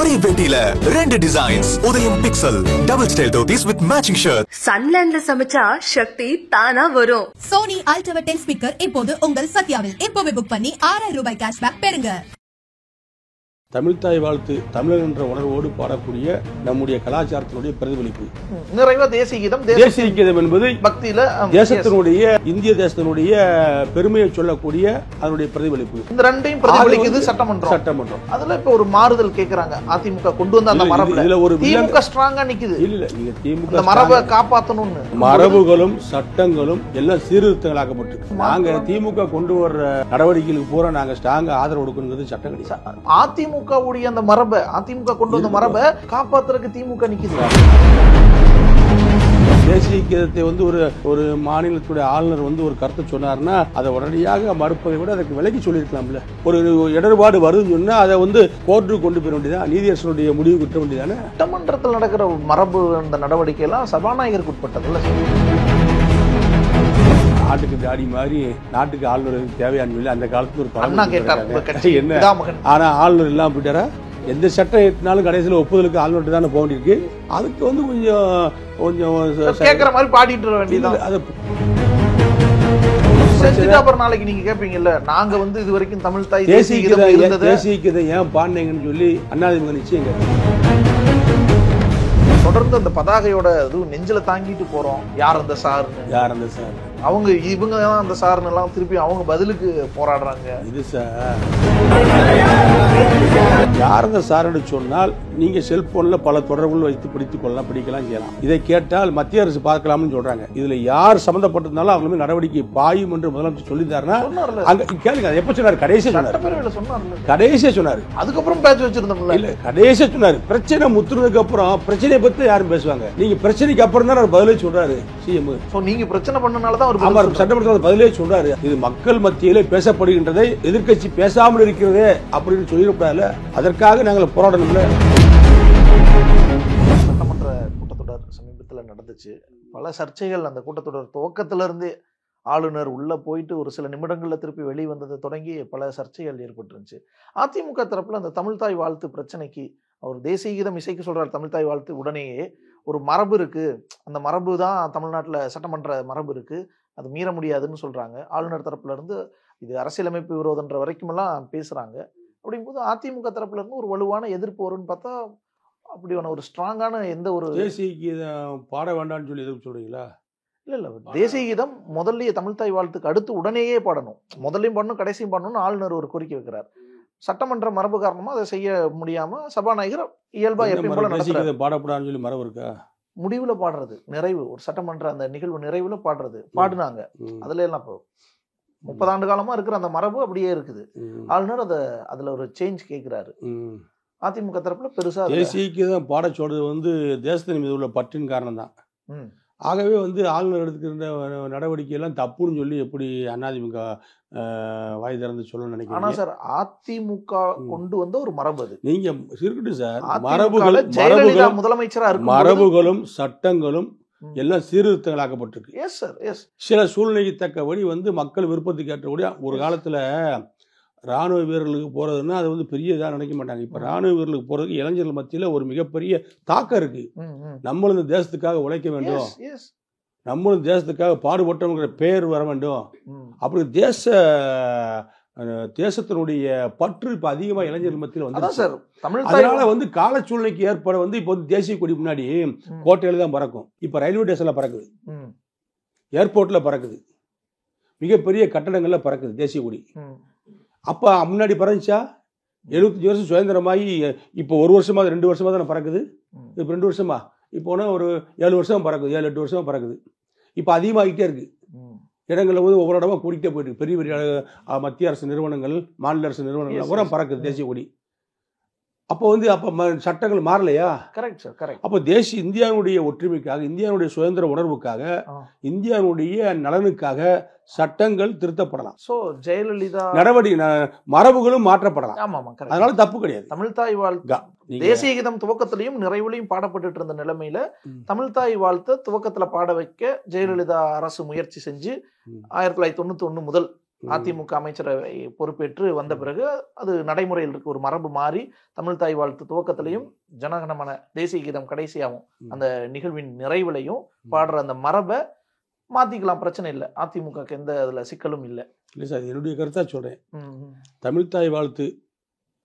ஒரே பேட்டியில 2 designs. Udayam pixel double style dhotis with matching shirt. சன்லேண்ட்ல சமைச்சா சக்தி தானா வரும். சோனி அல்ட்ரா 10 ஸ்பீக்கர் இப்போது உங்கள் சத்யாவில். இப்போவே புக் பண்ணி 6000 ரூபாய் கேஷ்பேக் பெறுங்க. தமிழ்த்தாய் வாழ்த்து தமிழர் என்ற உணர்வோடு பாடக்கூடிய நம்முடைய கலாச்சாரத்தினுடைய பிரதிபலிப்பு. நிறைவா தேசிய கீதம். தேசிய கீதம் என்பது பக்தியில தேசத்தினுடைய இந்திய தேசத்தினுடைய பெருமையை சொல்லக்கூடிய அதனுடைய பிரதிபலிப்பு. இந்த ரெண்டையும் பிரதிபலிக்குது சட்டமன்றம். அதுல இப்ப ஒரு மாறுதல் கேக்குறாங்க. அதிமுக கொண்டு வந்த அந்த மரபுல இதுல ஒரு திமுக ஸ்ட்ராங்கா நிக்குது. இல்ல நீங்க திமுக அந்த மரபை காப்பாத்தணும்னு மரபுகளும் சட்டங்களும் எல்லாம் சீர்திருத்தங்களாக்கப்பட்டிருக்கு. நாங்க திமுக கொண்டு வர்ற நடவடிக்கைகளுக்கு பூரா நாங்க ஸ்ட்ராங்கா ஆதரவு கொடுக்கணுங்கிறது சட்டம் கிடையாது. அதிமுக அந்த மரபை அதிமுக கொண்டு வந்த மரபை காப்பாத்துறதுக்கு திமுக நிக்குது. தேசிய கீதத்தை ஒரு மாநிலத்துடைய ஆளுநர் ஒரு கருத்தை சொன்னார்னா அதை உடனடியாக மறுப்பதை விட அதுக்கு விலகி சொல்லியிருக்கலாம்ல. ஒரு இடர்பாடு வருதுன்னு சொன்னா அதை கோர்ட்டுக்கு கொண்டு போயிட வேண்டியதா, நீதியரசனுடைய முடிவு கிட்ட வேண்டியதானே. சட்டமன்றத்தில் நடக்கிற மரபு அந்த நடவடிக்கை எல்லாம் சபாநாயகருக்கு உட்பட்டதுல. நாட்டுக்கு தாடி மாதிரி நாட்டுக்கு ஆளுநருக்கு தேவையான இல்லை. அந்த காலத்துல ஒரு படம் என்ன, ஆனா ஆளுநர் இல்லாம போயிட்டாரா? எந்த சட்டம் எட்டினாலும் கடைசியில் ஒப்புதலுக்கு ஆளுநர் தானே போக வேண்டியிருக்கு. அதுக்கு கொஞ்சம் கேட்கற மாதிரி பாடிட்டு வேண்டியது. அது அப்புறம் நாளைக்கு நீங்க கேட்பீங்கல்ல, நாங்க இது வரைக்கும் தமிழ் தாய் தேசிய கீதை ஏன் பாடினீங்கன்னு சொல்லி அதிமுக நிச்சயம் கேட்க. தொடர்ந்து அந்த பதாகையோட நெஞ்சில தாங்கிட்டு போறோம். யார் அந்த சார் அவங்க இவங்க தான் அந்த சார்னு எல்லாம் திருப்பி அவங்க பதிலுக்கு போராடுறாங்க. இது சார் யார் அந்த சார்னு சொன்னால் நீங்க செல்போன்ல பல தொடர்புகள் வைத்து படிக்கலாம் செய்யலாம். இதை கேட்டால் மத்திய அரசு பார்க்கலாம்னு சொல்றாங்க. இதுல யார் சம்பந்தப்பட்டிருந்தாலும் அவங்க நடவடிக்கை பாயும் என்று முதலமைச்சர் சொல்லியிருந்தாருன்னா அங்க கேளுங்க. எப்ப சொன்னாரு? கடைசியா சொன்னாரு. அதுக்கப்புறம் பேச்சு வச்சிருந்தோம்ல. இல்ல கடைசியா சொன்னாரு. பிரச்சனை முத்துறதுக்கு அப்புறம் பிரச்சனையை பத்தி யாரும் பேசுவாங்க. நீங்க பிரச்சனைக்கு அப்புறம் தான் பதிலே சொல்றாரு சிஎம். நீங்க பிரச்சனை பண்ணனாலதான் சட்டமன்றத்தில் பதிலே சொல்றாரு. இது மக்கள் மத்தியிலே பேசப்படுகின்றதை எதிர்கட்சி பேசாமல் இருக்கிறதே அப்படின்னு சொல்லியிருப்பாரு. அதற்காக நாங்கள் போராடணும்ல. சட்டமன்ற கூட்டத்தொடர் சமீபத்தில் நடந்துச்சு. பல சர்ச்சைகள் அந்த கூட்டத்தொடர் துவக்கத்திலிருந்து ஆளுநர் உள்ள போயிட்டு ஒரு சில நிமிடங்கள்ல திருப்பி வெளியே வந்ததை தொடங்கி பல சர்ச்சைகள் ஏற்பட்டுருந்துச்சு. அதிமுக தரப்புல அந்த தமிழ்தாய் வாழ்த்து பிரச்சனைக்கு அவர் தேசிய கீதம் இசைக்கு சொல்றாரு. தமிழ்தாய் வாழ்த்து உடனேயே ஒரு மரபு இருக்கு, அந்த மரபு தான் தமிழ்நாட்டில் சட்டமன்ற மரபு இருக்கு, அது மீற முடியாதுன்னு சொல்றாங்க. ஆளுநர் தரப்புல இருந்து இது அரசியலமைப்பு விரோதன்ற வரைக்கும் எல்லாம் பேசுறாங்க. அப்படிங்கும்போது அதிமுக தரப்புல இருந்து ஒரு வலுவான எதிர்ப்பு வரும்னு பார்த்தா அப்படியான ஒரு ஸ்ட்ராங்கான எந்த ஒரு தேசிய கீதம் பாட வேண்டாம்னு சொல்லி எதிர்ப்பு சொல்றீங்களா? இல்ல தேசிய கீதம் முதல்லயே தமிழ்தாய் வாழ்த்துக்கு அடுத்து உடனேயே பாடணும், முதல்லையும் பாடணும் கடைசியும் பாடணும்னு ஆளுநர் ஒரு கோரிக்கை வைக்கிறார். சட்டமன்ற மரபு காரணமா அதை செய்ய முடியாம சபாநாயகர் இயல்பா எப்பயும் போல நடத்துறாரு. பாடப்படாதுன்னு சொல்லி மரபு இருக்கா? முடிவுல பாடுறது, நிறைவு ஒரு சட்டமன்ற அந்த நிகழ்வு நிறைவுல பாடுறது பாடுனாங்க. அதுல எல்லாம் இப்போ 30 ஆண்டு காலமா இருக்கிற அந்த மரபு அப்படியே இருக்குது. ஆளுநர் அதுல ஒரு சேஞ்ச் கேட்கிறாரு. அதிமுக தரப்புல பெருசா தேசியக்கு தான் பாட சொல்றது தேசத்தின் மீது உள்ள பற்றின் காரணம் தான். ஆகவே ஆளுநர் எடுத்துக்கிற நடவடிக்கை எல்லாம் தப்புன்னு சொல்லி எப்படி அதிமுக வாய் திறந்து சொல்ல நினைக்கிறீங்க? ஆனா சார் அதிமுக கொண்டு வந்த ஒரு மரபு அது. நீங்க இருக்கட்டும் சார், முதலமைச்சரா இருக்கு, மரபுகளும் சட்டங்களும் எல்லாம் சீர்திருத்தங்களாக்கப்பட்டிருக்கு. Yes sir, S. சில சூழ்நிலைக்கு தக்கபடி மக்கள் விருப்பத்துக்கு ஏற்றபடி ஒரு காலத்துல ராணுவ வீரர்களுக்கு போறதுன்னா அது பெரிய இதாக நினைக்க மாட்டாங்க. இப்ப ராணுவ வீரர்களுக்கு போறதுக்கு இளைஞர்கள் மத்தியில ஒரு மிகப்பெரிய தாக்கம் இருக்கு. நம்மளும் இந்த தேசத்துக்காக உழைக்க வேண்டும், நம்மளும் தேசத்துக்காக பாடுபட்டவங்கிற பெயர் வர வேண்டும். அப்படி தேசத்தினுடைய பற்று இப்ப அதிகமா இளைஞர்கள் மத்தியில் அதனால கால சூழ்நிலைக்கு ஏற்பட இப்போ தேசிய கொடி முன்னாடி கோட்டையில தான் பறக்கும். இப்ப ரயில்வே ஸ்டேஷன்ல பறக்குது, ஏர்போர்ட்ல பறக்குது, மிகப்பெரிய கட்டடங்கள்ல பறக்குது தேசிய கொடி. அப்ப முன்னாடி பறந்துச்சா? 75 வருஷம் சுதந்திரமாகி இப்போ 1 வருஷமா 2 வருஷமா தானே பறக்குது. இப்போ 2 வருஷமா, இப்போனா ஒரு 7 வருஷம் பறக்குது, 7-8 வருஷமா பறக்குது. இப்போ அதிகமாகிட்டே இருக்கு. இடங்களில் ஒவ்வொரு இடமா கூட்டிகிட்டே போயிட்டு பெரிய பெரிய மத்திய அரசு நிறுவனங்கள், மாநில அரசு நிறுவனங்கள் பூரா பறக்குது தேசிய கொடி. அப்போ அப்போ சட்டங்கள் மாறலையா? Correct sir, correct. அப்போ இந்தியாவுடைய ஒற்றுமைக்காக, இந்தியாவுடைய சுதந்திர உணர்வுக்காக, இந்தியாவுடைய நலனுக்காக சட்டங்கள் திருத்தப்படலாம். சோ ஜெயலலிதா நடவடிக்கை மரபுகளும் மாற்றப்படலாம். அதனால தப்பு கிடையாது. தமிழ்தாய் வாழ்த்து தேசிய கீதம் துவக்கத்திலையும் நிறைவுலையும் பாடப்பட்டு இருந்த நிலைமையில தமிழ்தாய் வாழ்த்து துவக்கத்துல பாட வைக்க ஜெயலலிதா அரசு முயற்சி செஞ்சு 1991 முதல் அதிமுக அமைச்சரவை பொறுப்பேற்று வந்த பிறகு அது நடைமுறையில் இருக்கு. ஒரு மரபு மாறி தமிழ் தாய் வாழ்த்து துவக்கத்திலையும் ஜனகணமன தேசிய கீதம் கடைசியாகும் அந்த நிகழ்வின் நிறைவுலையும் பாடுற அந்த மரபை மாத்திக்கலாம், பிரச்சனை இல்லை. அதிமுகக்கு எந்த அதுல சிக்கலும் இல்லை. இல்லை சார், என்னுடைய கருத்தா சொல்றேன். தமிழ் தாய் வாழ்த்து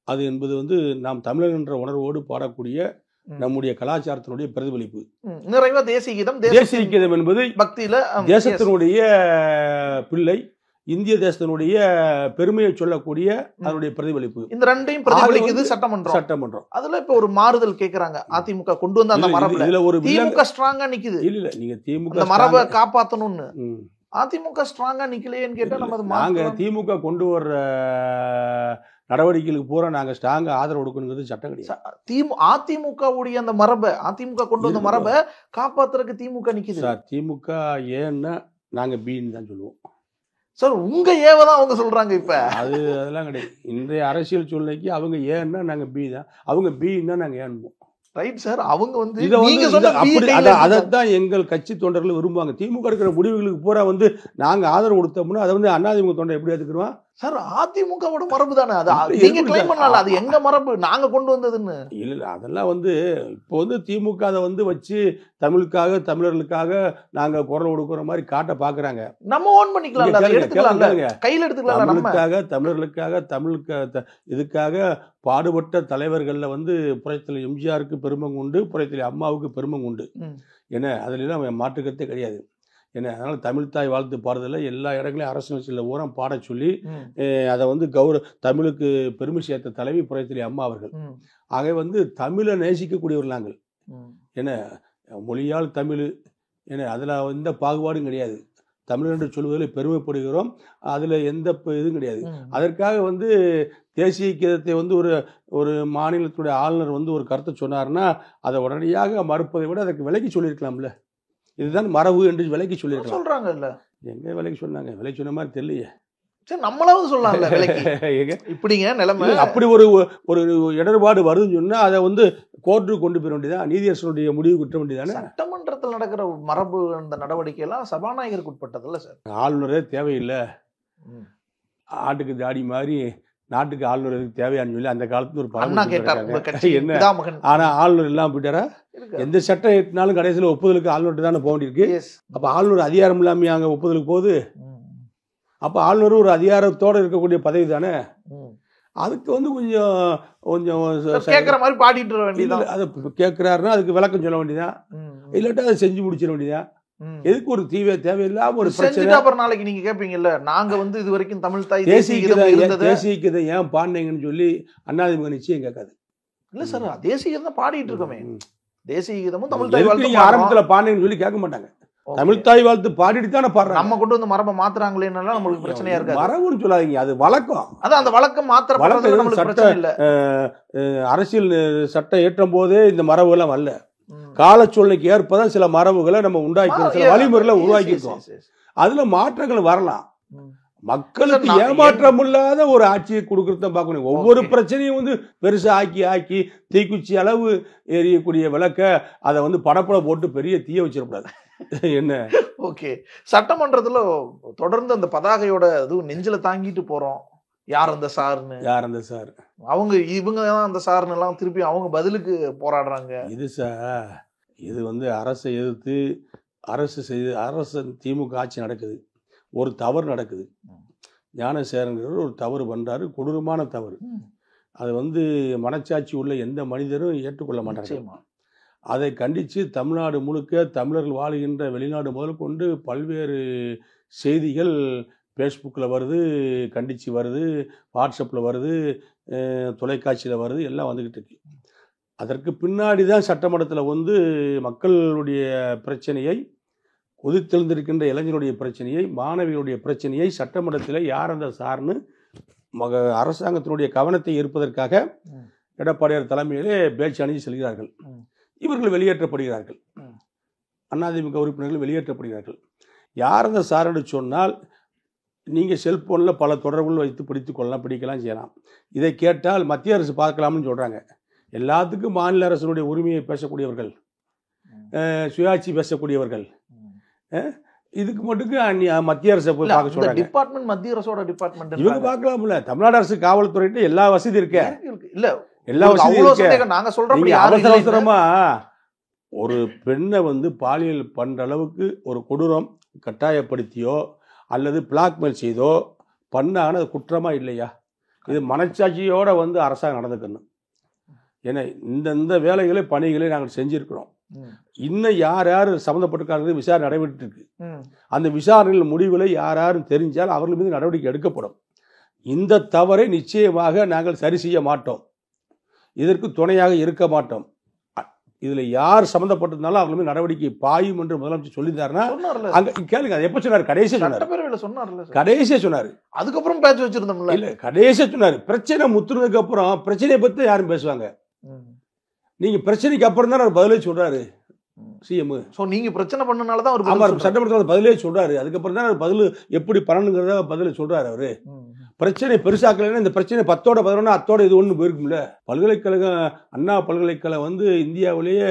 அது என்பது வந்து நாம் தமிழர் என்ற உணர்வோடு பாடக்கூடிய நம்முடைய கலாச்சாரத்தினுடைய பிரதிபலிப்பு. நிறைவா தேசிய கீதம், தேசிய கீதம் என்பது பக்தியில தேசத்தினுடைய பிள்ளை, இந்திய தேசத்தினுடைய பெருமையை சொல்லக்கூடிய அதனுடைய பிரதிபலிப்பு. இந்த ரெண்டையும் பிரதிபலிக்குது சட்டமன்றம். அதுல இப்ப ஒரு மாறுதல் கேக்குறாங்க. அதிமுக கொண்டு வந்த அந்த மரபுல இதுல ஒரு திமுக ஸ்ட்ராங்கா நிக்குது. இல்ல நீங்க திமுக மரபை காப்பாத்தணும்னு அதிமுக ஸ்ட்ராங்கா நிக்கலையேன்னு கேட்டா நம்ம நாங்க திமுக கொண்டு வர்ற நடவடிக்கைகளுக்கு பூரா நாங்க ஸ்ட்ராங்கா ஆதரவு கொடுக்கணுங்கிறது சட்டம் கிடையாது. அதிமுகவுடைய அந்த மரபை, அதிமுக கொண்டு வந்த மரபை காப்பாத்துறதுக்கு திமுக நிக்குது சார். திமுக ஏன்னா நாங்க பின்னு தான் சொல்லுவோம் சார். உங்க ஏவதான் அவங்க சொல்றாங்க இப்ப. அதெல்லாம் கிடையாது. இன்றைய அரசியல் சூழ்நிலைக்கு அவங்க ஏன்னா நாங்க பி தான், அவங்க பின்னா நாங்க ஏன்போம். Right sir. அவங்க வந்து அதைத்தான் எங்கள் கட்சி தொண்டர்கள் விரும்புவாங்க. திமுக எடுக்கிற முடிவுகளுக்கு பூரா வந்து நாங்க ஆதரவு கொடுத்தோம்னா அதை வந்து அதிமுக தொண்டர் எப்படி எடுத்துக்கிறோம் சார்? அதிமுகவோட மரபு தானே அது. நீங்க கிளைம் பண்ணல அது எங்க மரபு, நாங்க கொண்டு வந்ததுன்னு. இல்ல அதெல்லாம் வந்து இப்போ வந்து திமுக அதை வந்து வச்சு தமிழுக்காக தமிழர்களுக்காக நாங்க குரல் கொடுக்குற மாதிரி காட்ட பாக்குறாங்க. நம்ம ஓன் பண்ணிக்கலாம், கையில எடுத்துக்கலாம். தமிழுக்காக தமிழர்களுக்காக தமிழுக்கு இதுக்காக பாடுபட்ட தலைவர்கள்ல வந்து புரட்சித்தலைவர் எம்ஜிஆருக்கு பெருமங்க உண்டு, புரட்சித்தலைவர் அம்மாவுக்கு பெருமங்க உண்டு. ஏன்னா அதுல எல்லாம் மாற்றுக்கருத்தே கிடையாது. ஏன்னா அதனால தமிழ் தாய் வாழ்த்து பாடுறதுல எல்லா இடங்களையும் அரசு நிகழ்ச்சியில் ஊரம் பாட சொல்லி அதை வந்து தமிழுக்கு பெருமை சேர்த்த தலைவி புரட்சித்தலைவர் அம்மா அவர்கள். ஆக வந்து தமிழை நேசிக்கக்கூடியவர்கள் நாங்கள். ஏன்னா மொழியால் தமிழ், ஏன்னா அதுல எந்த பாகுபாடும் கிடையாது. தமிழ் என்று சொல்வதில் பெருமைப்படுகிறோம், அதுல எந்த இதுவும் கிடையாது. அதற்காக வந்து தேசிய கீதத்தை வந்து ஒரு மாநிலத்துடைய ஆளுநர் வந்து ஒரு கருத்தை சொன்னார்னா அதை உடனடியாக மறுப்பதை விட அதற்கு விலக்கி சொல்லியிருக்கலாம்ல. இதுதான் மரபு என்று விலைக்கு சொல்லியிருக்காங்க. சொல்றாங்க இல்ல, எங்க விலைக்கு சொன்னாங்க? விலைக்கு சொன்ன மாதிரி தெரியலையே. சரி, நம்மளாவது சொல்லலாம்ல விலைக்கு. இப்படிங்க நிலைமை. அப்படி ஒரு இடர்பாடு வருதுன்னு சொன்னா அதை வந்து கோர்ட்டுக்கு கொண்டு போயிட வேண்டியதான், நீதியரசனுடைய முடிவு குற்ற வேண்டியதானே. சட்டமன்றத்தில் நடக்கிற மரபு அந்த நடவடிக்கை எல்லாம் சபாநாயகருக்கு உட்பட்டதில்ல சார். ஆளுநரே தேவையில்லை, ஆட்டுக்கு தாடி மாதிரி நாட்டுக்கு ஆளுநர் தேவையான்னு சொல்லி அந்த காலத்துல ஒரு பழம் என்ன. ஆனா ஆளுநர் எல்லாம் போயிட்டாரா? எந்த சட்டம் ஏற்றினாலும் கடைசியில் ஒப்புதலுக்கு ஆளுநர் தானே போக வேண்டியிருக்கு. அப்ப ஆளுநர் அதிகாரம் இல்லாம அங்க ஒப்புதலுக்கு போகுது. அப்ப ஆளுநர் ஒரு அதிகாரத்தோட இருக்கக்கூடிய பதவி தானே. அதுக்கு வந்து கொஞ்சம் கேட்கிற மாதிரி பாடிட்டு வேண்டியது. அதை கேட்கிறாருன்னா அதுக்கு விளக்கம் சொல்ல வேண்டியதான், இல்லாட்டா அதை செஞ்சு முடிச்சிட வேண்டியதான். எதுக்கு ஒரு தேவையில்லாம ஒரு பிரச்சனை? அப்புறம் நாளைக்கு நீங்க கேட்பீங்கல்ல, நாங்க வந்து இது வரைக்கும் தமிழ் தாய் தேசிய கீதம் ஏன் பாடினீங்கன்னு சொல்லி அதிமுக நிச்சயம் கேட்காது. இல்ல சார், தேசிய கீதம் தான் பாடிட்டு இருக்கோமே. தேசிய கீதமும் தமிழ் தாய் வாழ்த்து ஆரம்பத்துல பாடினீங்கன்னு சொல்லி கேட்க மாட்டாங்க. தமிழ் தாய் வாழ்த்து பாடிட்டு தானே பாடுறாங்க. நம்ம கொண்டு வந்து மரபை மாத்துறாங்களேனால நம்மளுக்கு பிரச்சனையா இருக்கு. மரபுன்னு சொல்லாதீங்க, அது வழக்கம். அதான் அந்த வழக்கம் மாத்திர சட்ட அரசியல் சட்டம் ஏற்றும் போதே இந்த மரபு எல்லாம் வரல. காலச்சூழ்நிலைக்கு ஏற்பதான் சில மரபுகளை நம்ம உண்டாக்கி சில வழிமுறைகளை உருவாக்கியிருக்கோம். அதுல மாற்றங்கள் வரலாம். மக்களுக்கு ஏமாற்றம் இல்லாத ஒரு ஆட்சியை கொடுக்கறத பார்க்கணும். ஒவ்வொரு பிரச்சனையும் வந்து பெருசா ஆக்கி தீக்குச்சி அளவு எரியக்கூடிய விளக்க அதை வந்து படப்பட போட்டு பெரிய தீய வச்சிடக்கூடாது. என்ன ஓகே, சட்டமன்றத்துல தொடர்ந்து அந்த பதாகையோட இதுவும் நெஞ்சில தாங்கிட்டு போறோம். யார் அந்த சார்னு, யார் அந்த சார், அவங்க இவங்க தான் அந்த சார்னு எல்லாம் திருப்பி அவங்க பதிலுக்கு போராடுறாங்க. இது சார், இது வந்து அரசை எதிர்த்து அரசு திமுக ஆட்சி நடக்குது, ஒரு தவறு நடக்குது. ஞானசேகரங்கிறவர் ஒரு தவறு பண்றாரு, கொடூரமான தவறு. அது வந்து மனச்சாட்சி உள்ள எந்த மனிதரும் ஏற்றுக்கொள்ள மாட்டாங்க. அதை கண்டித்து தமிழ்நாடு முழுக்க தமிழர்கள் வாழுகின்ற வெளிநாடு முதல் கொண்டு பல்வேறு செய்திகள் ஃபேஸ்புக்கில் வருது, கண்டிச்சு வருது, வாட்ஸ்அப்பில் வருது, தொலைக்காட்சியில் வருது, எல்லாம் வந்துக்கிட்டு இருக்கு. அதற்கு பின்னாடி தான் சட்டமன்றத்தில் வந்து மக்களுடைய பிரச்சனையை, கொதித்தெழுந்திருக்கின்ற இளைஞருடைய பிரச்சனையை, மாணவிகளுடைய பிரச்சனையை சட்டமன்றத்தில் யார் அந்த சார்னு அரசாங்கத்தினுடைய கவனத்தை ஈர்ப்பதற்காக எடப்பாடியார் தலைமையிலே பேச்சு அணிஞ்சு செல்கிறார்கள். இவர்கள் வெளியேற்றப்படுகிறார்கள், அதிமுக உறுப்பினர்கள் வெளியேற்றப்படுகிறார்கள். யார் அந்த சார் என்று சொன்னால், நீங்கள் செல்போனில் பல தொடர்புகள் வைத்து படிக்கலாம் செய்யலாம். இதை கேட்டால் மத்திய அரசு பார்க்கலாம்னு சொல்கிறாங்க. எல்லாத்துக்கும் மாநில அரசினுடைய உரிமையை பேசக்கூடியவர்கள், சுயாட்சி பேசக்கூடியவர்கள், இதுக்கு மட்டும் மத்திய அரசு போய் பார்க்க சொல்றாங்க. டிபார்ட்மெண்ட் மத்திய அரசோட டிபார்ட்மெண்ட் இவங்க பார்க்கலாம்ல. தமிழ்நாடு அரசு காவல்துறையிட்ட எல்லா வசதி இருக்கு. இல்ல எல்லா வசதியும் இருக்கு. நாங்க சொல்றோம் அவசர அவசரமா ஒரு பெண்ணை வந்து பாலியல் பண்ற அளவுக்கு ஒரு கொடூரம் கட்டாயப்படுத்தியோ அல்லது பிளாக்மெயில் செய்தோ பண்ணான அது குற்றமா இல்லையா? இது மனச்சாட்சியோட வந்து அரசாங்கம் நடந்துக்கணும். ஏன்னா இந்த வேலைகளை பணிகளை நாங்கள் செஞ்சிருக்கிறோம். இன்னும் யார் யார் சம்மந்தப்பட்டிருக்காங்க விசாரணை நடைபெற்று இருக்கு. அந்த விசாரணையில் முடிவுகளை யார் யாரும் தெரிஞ்சால் அவர்கள் மீது நடவடிக்கை எடுக்கப்படும். இந்த தவறை நிச்சயமாக நாங்கள் சரி செய்ய மாட்டோம். இதற்கு துணையாக இருக்க மாட்டோம். இதுல யார் சம்பந்தப்பட்டிருந்தாலும் அவங்க மீது நடவடிக்கை பாயும் என்று முதலமைச்சர் சொல்லியிருந்தாருன்னா அங்க கேளுங்க. அது எப்ப சொன்னார்? கடைசியா சொன்னார். கடைசியா சொன்னாரு. அதுக்கப்புறம் பேச்சு வச்சிருந்தோம்ல. இல்ல கடைசியா சொன்னாரு. பிரச்சனை முத்துனதுக்கு அப்புறம் பிரச்சனையை பத்தி யாரும் பேசுவாங்க? நீங்க பிரச்சனைக்கு அப்புறம் தான் அவர் பதிலே சொல்றாரு சிஎம். நீங்க பிரச்சனை பண்ணனாலதான் அவர் சட்டமன்றத்தில் பதிலே சொல்றாரு. அதுக்கப்புறம் தான் பதில் எப்படி பண்ணணுங்கிறத பதில சொல்றாரு அவரு. பிரச்சனை பெருசாக்கலைன்னா இந்த பிரச்சனை 10ஓட 11 அத்தோட இது ஒன்று போயிருக்கும்ல. பல்கலைக்கழகம் அண்ணா பல்கலைக்கழகம் வந்து இந்தியாவிலேயே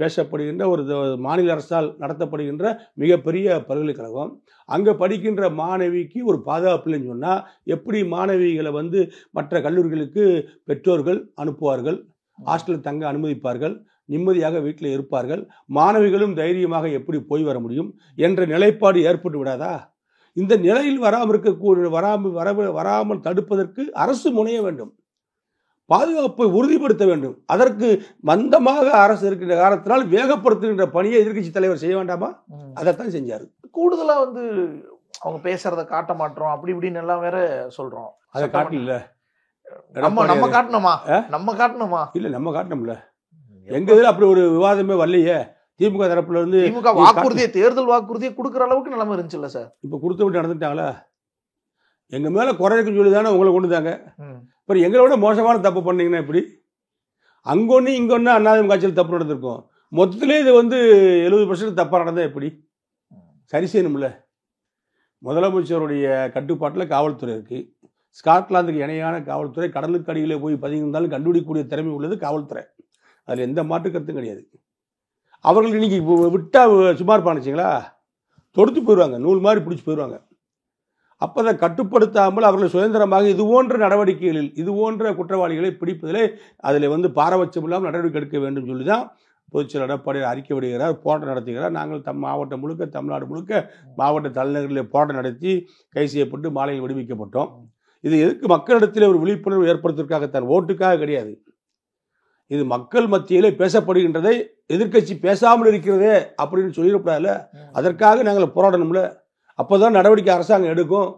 பேசப்படுகின்ற ஒரு மாநில அரசால் நடத்தப்படுகின்ற மிகப்பெரிய பல்கலைக்கழகம். அங்கே படிக்கின்ற மாணவிக்கு ஒரு பாதுகாப்பு இல்லைன்னு சொன்னால் எப்படி மாணவிகளை வந்து மற்ற கல்லூரிகளுக்கு பெற்றோர்கள் அனுப்புவார்கள், ஹாஸ்டலில் தங்க அனுமதிப்பார்கள், நிம்மதியாக வீட்டில் இருப்பார்கள், மாணவிகளும் தைரியமாக எப்படி போய் வர முடியும் என்ற நிலைப்பாடு ஏற்பட்டு விடாதா? இந்த நிலையில் வராமல் தடுப்பதற்கு அரசு முனைய வேண்டும், பாதுகாப்பை உறுதிப்படுத்த வேண்டும். அதற்கு மந்தமாக அரசு இருக்கின்ற காரணத்தினால் வேகப்படுத்துகின்ற பணியை எதிர்க்கட்சி தலைவர் செய்ய வேண்டாமா? அதைத்தான் செஞ்சாரு. கூடுதலா வந்து அவங்க பேசுறத காட்ட மாட்டோம் அப்படி இப்படின்னு எல்லாம் வேற சொல்றோம். அதை காட்டல. நம்ம காட்டணுமா? இல்ல நம்ம காட்டணும்ல. எங்க இதுல அப்படி ஒரு விவாதமே வரலையே. திமுக தரப்புல இருந்து வாக்குறுதியை தேர்தல் வாக்குறுதியை கொடுக்குற அளவுக்கு நிலைமை இருந்துச்சுல்ல சார். இப்ப கொடுத்து விட்டு நடந்துட்டாங்களா? எங்க மேல குறை இருக்குன்னு சொல்லி தானே உங்களை கொண்டு தாங்க. இப்போ எங்களோட மோசமான தப்பு பண்ணீங்கன்னா எப்படி? அங்கொன்னு இங்கொன்னு அதிமுக ஆட்சியில் தப்பு நடந்திருக்கும். மொத்தத்திலே இது வந்து 70% தப்பாக நடந்தால் எப்படி? சரி செய்யணும்ல. முதலமைச்சருடைய கட்டுப்பாட்டில் காவல்துறை இருக்குது. ஸ்காட்லாந்துக்கு இணையான காவல்துறை. கடலுக்கு அடியில் போய் பதுங்கியிருந்தாலும் கண்டுபிடிக்கக்கூடிய திறமை உள்ளது காவல்துறை. அதில் எந்த மாற்று கருத்தும் கிடையாது. அவர்கள் இன்னைக்கு விட்டால் சும்மா இருப்பானுச்சிங்களா? தொடுத்து போயிடுவாங்க, நூல் மாதிரி பிடிச்சி போயிடுவாங்க. அப்போ அதை கட்டுப்படுத்தாமல் அவர்கள் சுதந்திரமாக இது போன்ற நடவடிக்கைகளில் இது போன்ற குற்றவாளிகளை பிடிப்பதிலே அதில் வந்து பாரபட்சம் இல்லாமல் நடவடிக்கை எடுக்க வேண்டும் சொல்லி தான் பொதுச்செயலாளர் எடப்பாடி அறிக்கை விடுகிறார், போராட்டம் நடத்துகிறார். நாங்கள் மாவட்டம் முழுக்க தமிழ்நாடு முழுக்க மாவட்ட தலைநகரில் போராட்டம் நடத்தி கைது செய்யப்பட்டு மாலையில் விடுவிக்கப்பட்டோம். இது எதுக்கு? மக்களிடத்தில் ஒரு விழிப்புணர்வு ஏற்படுத்துவதற்காகத்தான், ஓட்டுக்காக கிடையாது. இது மக்கள் மத்தியிலே பேசப்படுகின்றதை எதிர்க்கட்சி பேசாமல் இருக்கிறதே அப்படின்னு சொல்லிடக்கூடாதுல்ல. அதற்காக நாங்கள் போராடணும்ல. அப்போதான் நடவடிக்கை அரசாங்கம் எடுக்கும்.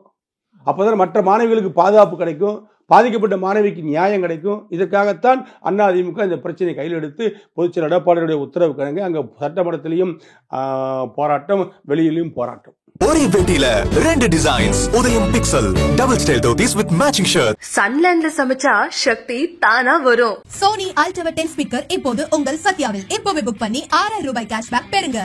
அப்போதான் மற்ற மாணவிகளுக்கு பாதுகாப்பு கிடைக்கும், பாதிக்கப்பட்ட மாணவிக்கு நியாயம் கிடைக்கும். இதற்காகத்தான் அதிமுக இந்த பிரச்சனையை கையில் எடுத்து பொதுச்செயலாளர் எடப்பாடியுடைய உத்தரவு கிழங்கு அங்கே சட்டமன்றத்திலையும் போராட்டம், வெளியிலையும் போராட்டம். ஒரே பெட்டியில 2 designs. Udayam pixel double style dhotis with matching shirt. சன்லேண்ட்ல சமைச்சா சக்தி தானா வரும். சோனி அல்ட்ராவா 10 ஸ்பீக்கர் இப்போது உங்கள் சத்யாவில். இப்போவே புக் பண்ணி 6000 ரூபாய் கேஷ்பேக் பெறுங்க.